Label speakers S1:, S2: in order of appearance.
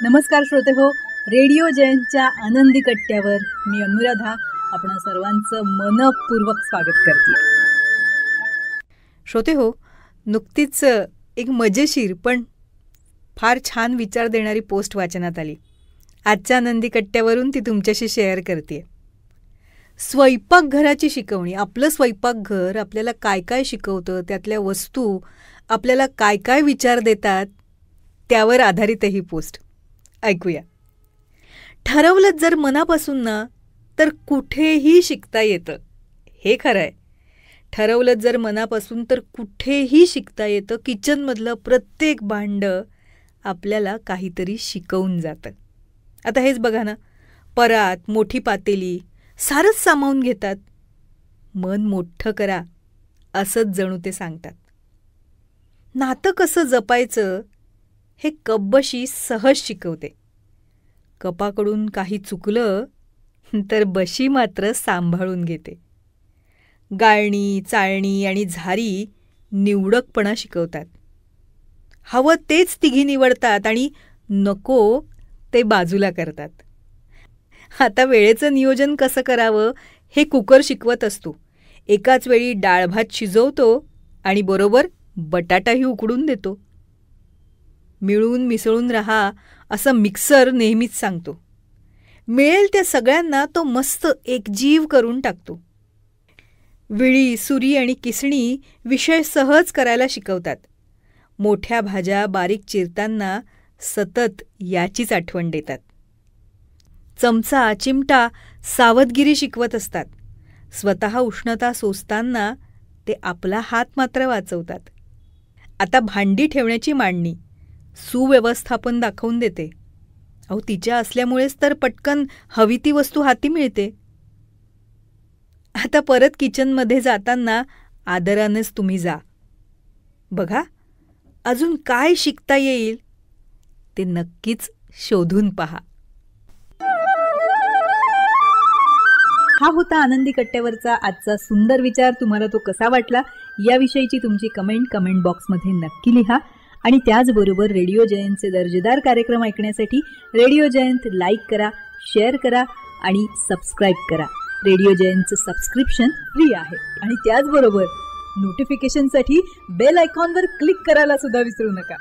S1: नमस्कार श्रोते हो, रेडिओ जयंतच्या आनंदी कट्ट्यावर मी अनुराधा आपण सर्वांचं मनपूर्वक स्वागत करते.
S2: श्रोते हो, नुकतीच एक मजेशीर पण फार छान विचार देणारी पोस्ट वाचनात आली. आजच्या आनंदी कट्ट्यावरून ती तुमच्याशी शेअर करते. स्वयंपाकघराची शिकवणी. आपलं स्वयंपाकघर आपल्याला काय काय शिकवतं, त्यातल्या वस्तू आपल्याला काय काय विचार देतात, त्यावर आधारित ही पोस्ट. ऐकूया. ठरवलं जर मनापासून ना तर कुठेही शिकता येतं. हे खरं आहे. ठरवलं जर मनापासून तर कुठेही शिकता येतं. किचनमधलं प्रत्येक भांडं आपल्याला काहीतरी शिकवून जातं. आता हेच बघा ना, परात, मोठी पातेली सारंच सामावून घेतात. मन मोठं करा असंच जणू ते सांगतात. नातं कसं जपायचं हे कब्बशी सहज शिकवते. कपाकडून काही चुकलं तर बशी मात्र सांभाळून घेते. गाळणी, चाळणी आणि झारी निवडकपणा शिकवतात. हवं तेच तिघी निवडतात आणि नको ते बाजूला करतात. आता वेळेचं नियोजन कसं करावं हे कुकर शिकवत असतो. एकाच वेळी डाळ भात शिजवतो आणि बरोबर बटाटाही उकडून देतो. मिळून मिसळून राहा असं मिक्सर नेहमीच सांगतो. मिळेल त्या सगळ्यांना तो मस्त एकजीव करून टाकतो. विळी, सुरी आणि किसणी विषय सहज करायला शिकवतात. मोठ्या भाज्या बारीक चिरताना सतत याचीच आठवण देतात. चमचा, चिमटा सावधगिरी शिकवत असतात. स्वतः उष्णता सोसताना ते आपला हात मात्र वाचवतात. आता भांडी ठेवण्याची मांडणी सुव्यवस्थापन दाखवून देते. अहो, तिच्या असल्यामुळेच तर पटकन हवी ती वस्तू हाती मिळते. आता परत किचनमध्ये जाताना आदरानेच तुम्ही जा. बघा, अजून काय शिकता येईल ते नक्कीच शोधून पहा.
S1: हा होता आनंदी कट्ट्यावरचा आजचा सुंदर विचार. तुम्हाला तो कसा वाटला याविषयीची तुमची कमेंट बॉक्समध्ये नक्की लिहा. आणि त्याचबरोबर रेडिओ जयंतचे दर्जेदार कार्यक्रम ऐकण्यासाठी रेडिओ जयंत लाईक करा, शेअर करा आणि सबस्क्राईब करा. रेडिओ जयंतचं सबस्क्रिप्शन फ्री आहे. आणि त्याचबरोबर नोटिफिकेशनसाठी बेल आयकॉनवर क्लिक करायला सुद्धा विसरू नका.